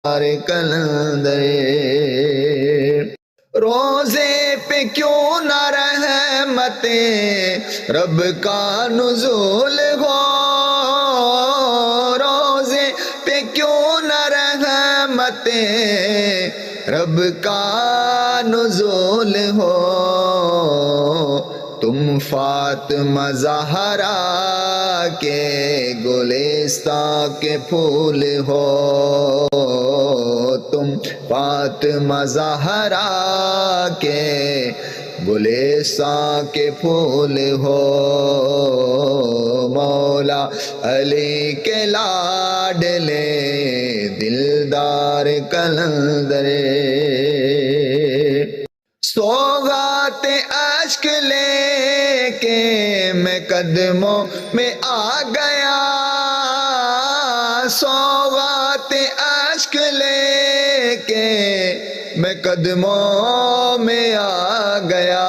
کلندر، روزے پہ کیوں نہ رحمت رب کا نزول ہو، روزے پہ کیوں نہ رحمت رب کا نزول ہو، تم فاطمہ زہرا کے گلستان کے پھول ہو، تم فاطمہ زہرا کے گلستان کے پھول ہو، مولا علی کے لاڈلے دلدار کلندر، سوغات اشک لے کے میں قدموں میں آ گیا، سوغات اشک لے کے میں قدموں میں آ گیا،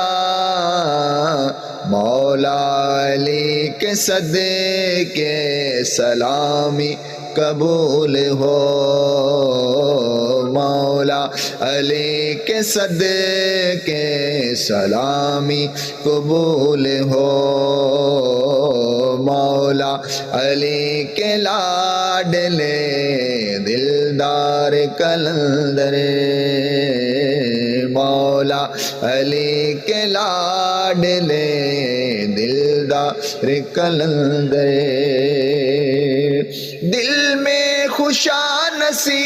مولا علی کے صدقے سلامی قبول ہو، مولا علی کے صدقے سلامی قبول ہو، مولا علی کے لاڈلے دلدار کلندر، مولا علی کے لاڈلے دلدار کلندر، دل میں خوشا نصیب